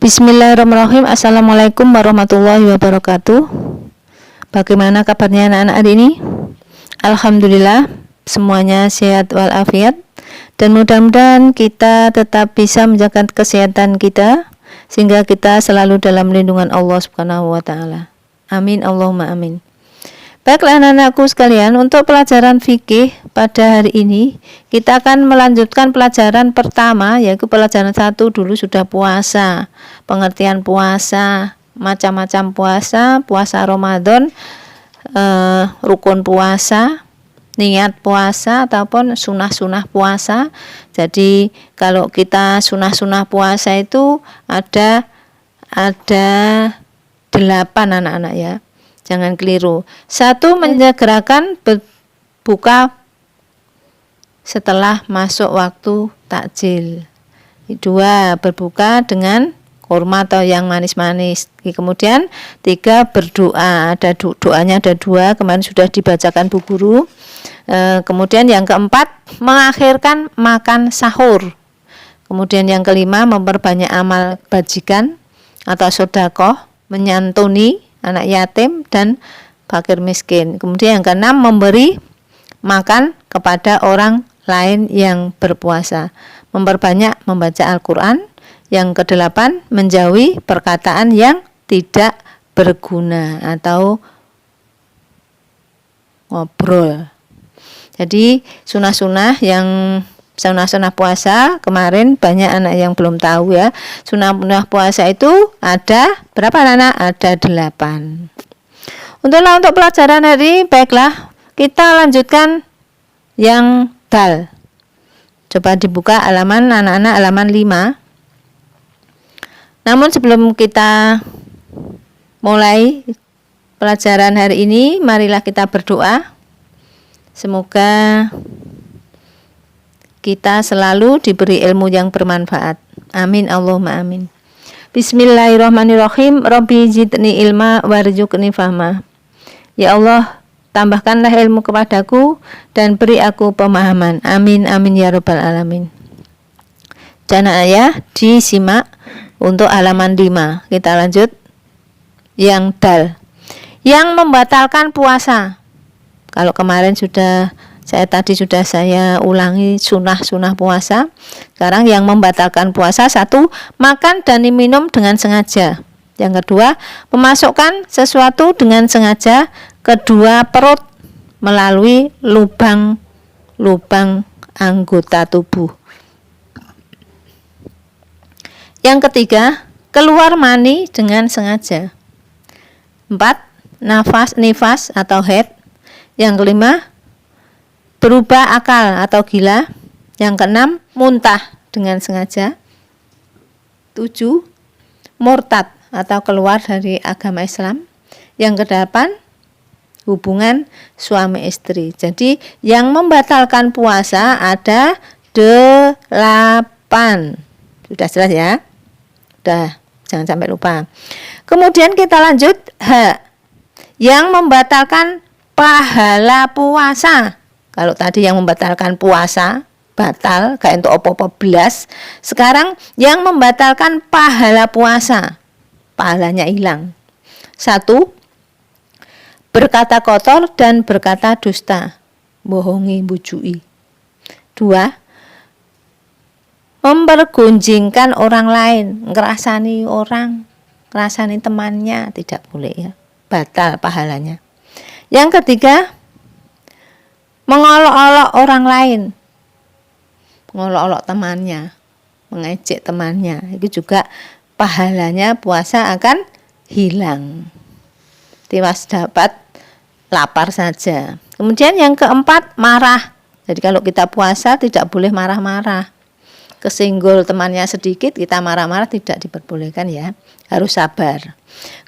Bismillahirrahmanirrahim. Assalamualaikum warahmatullahi wabarakatuh. Bagaimana kabarnya anak-anak hari ini? Alhamdulillah, semuanya sehat walafiat. Dan mudah-mudahan kita tetap bisa menjaga kesehatan kita, sehingga kita selalu dalam lindungan Allah Subhanahu wa Ta'ala. Amin, Allahumma amin. Baiklah anak-anakku sekalian, untuk pelajaran fikih pada hari ini kita akan melanjutkan pelajaran pertama, yaitu pelajaran 1 dulu sudah puasa, pengertian puasa, macam-macam puasa, puasa Ramadan, rukun puasa, niat puasa ataupun sunah-sunah puasa. Jadi kalau kita sunah-sunah puasa itu ada 8 anak-anak ya. Jangan keliru. 1, menyegerakan berbuka setelah masuk waktu takjil. 2, berbuka dengan kurma atau yang manis-manis. Kemudian 3, berdoa. Ada doanya ada 2, kemarin sudah dibacakan Bu Guru. Kemudian yang keempat, mengakhirkan makan sahur. Kemudian yang kelima, memperbanyak amal bajikan atau sedekah, menyantuni anak yatim dan fakir miskin. Kemudian yang keenam, memberi makan kepada orang lain yang berpuasa, memperbanyak membaca Al-Quran. Yang kedelapan, menjauhi perkataan yang tidak berguna atau ngobrol. Jadi sunah-sunah puasa kemarin banyak anak yang belum tahu ya. Sunah puasa itu ada berapa anak? Ada 8. Untuk pelajaran hari, baiklah kita lanjutkan yang dal. Coba dibuka halaman anak-anak, halaman 5. Namun sebelum kita mulai pelajaran hari ini, marilah kita berdoa. Semoga kita selalu diberi ilmu yang bermanfaat. Amin, Allahumma amin. Bismillahirrahmanirrahim. Rabbi zidni ilma warzuqni fahma. Ya Allah, tambahkanlah ilmu kepadaku dan beri aku pemahaman. Amin, amin ya rabbal alamin. Jangan ya, disimak untuk halaman 5. Kita lanjut yang dal. Yang membatalkan puasa. Kalau kemarin tadi sudah saya ulangi sunah puasa. Sekarang yang membatalkan puasa, 1, makan dan minum dengan sengaja. Yang kedua, memasukkan sesuatu dengan sengaja ke 2 perut melalui lubang anggota tubuh. Yang ketiga, keluar mani dengan sengaja. 4, nifas atau haid. Yang kelima, berubah akal atau gila. Yang keenam, muntah dengan sengaja. 7, murtad atau keluar dari agama Islam. Yang ke-8, hubungan suami istri. Jadi yang membatalkan puasa ada 8. Sudah jelas ya? Sudah, jangan sampai lupa. Kemudian kita lanjut yang membatalkan pahala puasa. Kalau tadi yang membatalkan puasa batal, gak untuk apa-apa belas. Sekarang yang membatalkan pahala puasa, pahalanya hilang. 1, berkata kotor dan berkata dusta, bohongi, bujui. 2, mempergunjingkan orang lain, ngerasani temannya, tidak boleh ya, batal pahalanya. Yang ketiga, mengolok-olok orang lain, mengolok-olok temannya, mengejek temannya, itu juga pahalanya puasa akan hilang. Tiwas dapat lapar saja. Kemudian yang keempat, marah. Jadi kalau kita puasa tidak boleh marah-marah. Kesenggol temannya sedikit kita marah-marah tidak diperbolehkan ya, harus sabar.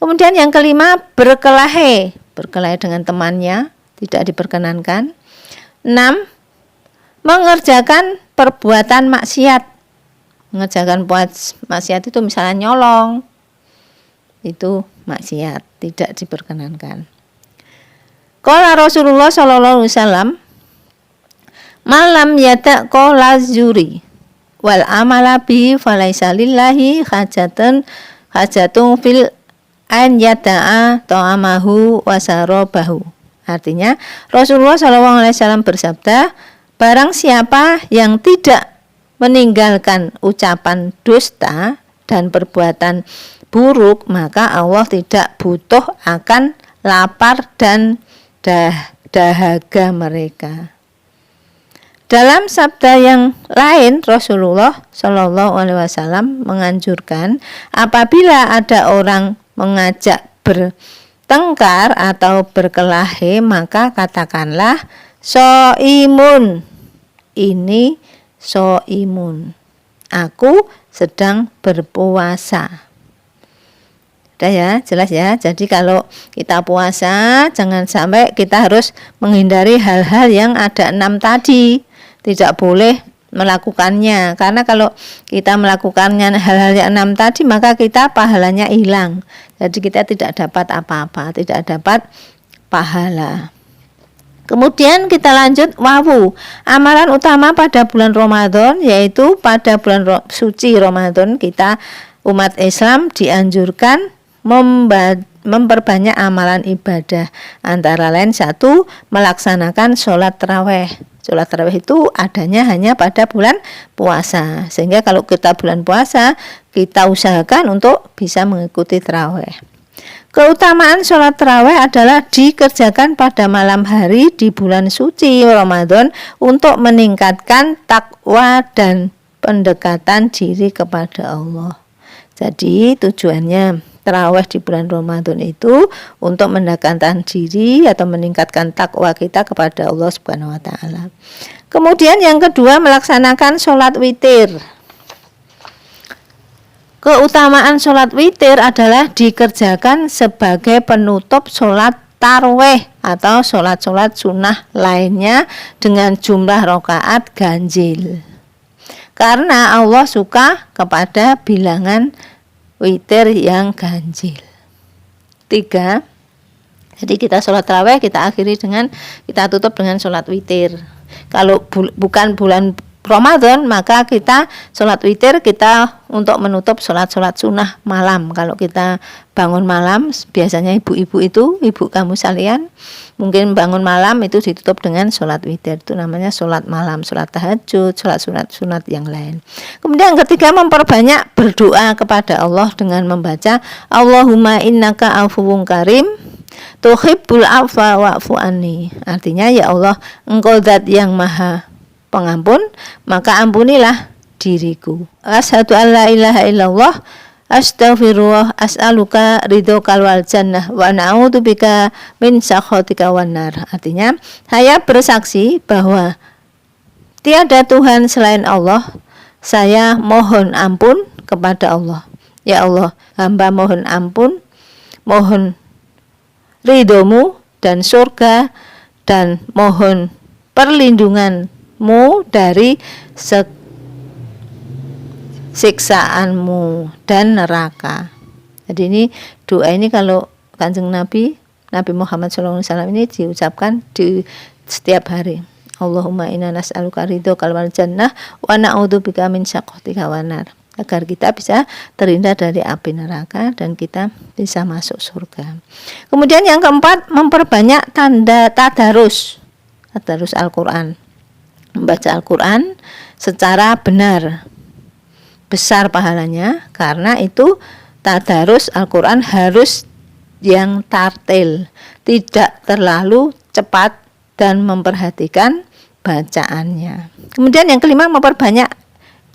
Kemudian yang kelima, berkelahi dengan temannya tidak diperkenankan. 6, mengerjakan perbuatan maksiat. Mengerjakan maksiat itu misalnya nyolong, itu maksiat, tidak diperkenankan. Qala Rasulullah sallallahu alaihi wasallam, malam yata qola zuri wal amala bihi falaisa lillahi hajatun fil an yada'a ta'amahu wa sarabahu. Artinya Rasulullah SAW bersabda, barang siapa yang tidak meninggalkan ucapan dusta dan perbuatan buruk, maka Allah tidak butuh akan lapar dan dahaga mereka. Dalam sabda yang lain, Rasulullah SAW menganjurkan apabila ada orang mengajak bertengkar atau berkelahi, maka katakanlah so'imun, ini so'imun, aku sedang berpuasa. Udah ya, jelas ya. Jadi kalau kita puasa, jangan sampai kita harus menghindari hal-hal yang ada 6 tadi. Tidak boleh melakukannya, karena kalau kita melakukannya hal-hal yang 6 tadi, maka kita pahalanya hilang. Jadi kita tidak dapat apa-apa, tidak dapat pahala. Kemudian kita lanjut wawu. Amalan utama pada bulan Ramadan, yaitu pada bulan suci Ramadan, kita umat Islam dianjurkan memperbanyak amalan ibadah. Antara lain 1, melaksanakan sholat tarawih. Sholat tarawih itu adanya hanya pada bulan puasa, sehingga kalau kita bulan puasa, kita usahakan untuk bisa mengikuti tarawih. Keutamaan sholat tarawih adalah dikerjakan pada malam hari di bulan suci Ramadan untuk meningkatkan takwa dan pendekatan diri kepada Allah. Jadi tujuannya tarawih di bulan Ramadan itu untuk mendekatkan diri atau meningkatkan takwa kita kepada Allah Subhanahu wa taala. Kemudian yang kedua, melaksanakan sholat witir. Keutamaan sholat witir adalah dikerjakan sebagai penutup sholat tarawih atau sholat-sholat sunnah lainnya dengan jumlah rakaat ganjil. Karena Allah suka kepada bilangan witir yang ganjil. 3. Jadi kita sholat tarawih kita akhiri dengan, kita tutup dengan sholat witir. Kalau bukan bulan Ramadan, maka kita sholat witir kita untuk menutup sholat-sholat sunnah malam. Kalau kita bangun malam, biasanya ibu-ibu itu, ibu kamu sekalian, mungkin bangun malam itu ditutup dengan sholat witir. Itu namanya sholat malam, sholat tahajud, sholat sunat yang lain. Kemudian yang ketiga, memperbanyak berdoa kepada Allah dengan membaca Allahumma innaka afuwun karim tuhibbul afwa wa'fu anni. Artinya, ya Allah, Engkau zat yang maha pengampun, maka ampunilah diriku. Asyhadu an la ilaha illallah, astaghfirullah, as'aluka ridhokal wal jannah wa na'udzubika min sakhatika wan nar. Artinya, saya bersaksi bahwa tiada Tuhan selain Allah. Saya mohon ampun kepada Allah. Ya Allah, hamba mohon ampun, mohon ridhomu dan surga, dan mohon perlindunganmu dari siksaanmu dan neraka. Jadi ini doa ini kalau Kanjeng Nabi Muhammad SAW ini diucapkan di setiap hari. Allahumma inna nas'aluka ridhokal wal jannah wa na'udzubika min sakhatika wan nar. Agar kita bisa terhindar dari api neraka dan kita bisa masuk surga. Kemudian yang keempat, memperbanyak tadarus Al-Quran. Membaca Al-Quran secara benar, besar pahalanya, karena itu tadarus Al-Quran harus yang tartil, tidak terlalu cepat dan memperhatikan bacaannya. Kemudian yang kelima, memperbanyak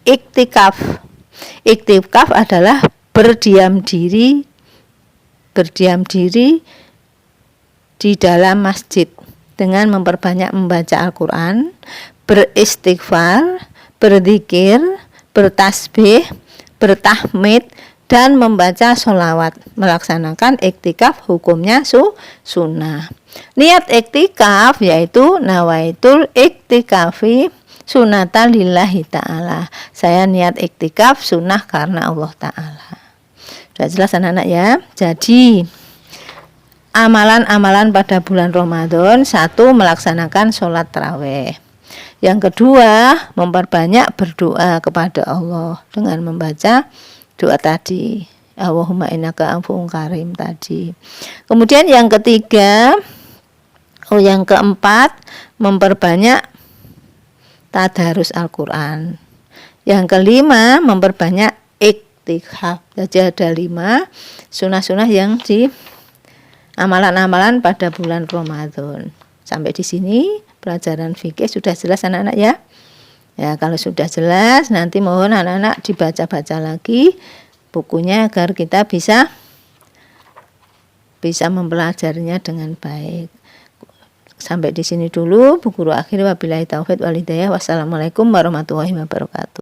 iktikaf. Iktikaf adalah berdiam diri di dalam masjid dengan memperbanyak membaca Al-Quran, beristighfar, berzikir, bertasbih, bertahmid, dan membaca sholawat. Melaksanakan iktikaf hukumnya sunnah. Niat iktikaf yaitu nawaitul iktikafi sunatan lillahi ta'ala. Saya niat iktikaf sunnah karena Allah ta'ala. Sudah jelas anak-anak ya. Jadi amalan-amalan pada bulan Ramadan, 1, melaksanakan sholat tarawih. Yang kedua, memperbanyak berdoa kepada Allah dengan membaca doa tadi. Allahumma innaka afuwwun karim tadi. Kemudian yang ketiga, yang keempat, memperbanyak tadarus Al-Quran. Yang kelima, memperbanyak iktikaf. Jadi ada 5 sunah-sunah yang di amalan-amalan pada bulan Ramadan. Sampai di sini pelajaran fikih sudah jelas anak-anak ya. Ya, kalau sudah jelas nanti mohon anak-anak dibaca-baca lagi bukunya agar kita bisa mempelajarinya dengan baik. Sampai di sini dulu Bu Guru akhir, wabillahi taufiq wal hidayah. Wassalamualaikum warahmatullahi wabarakatuh.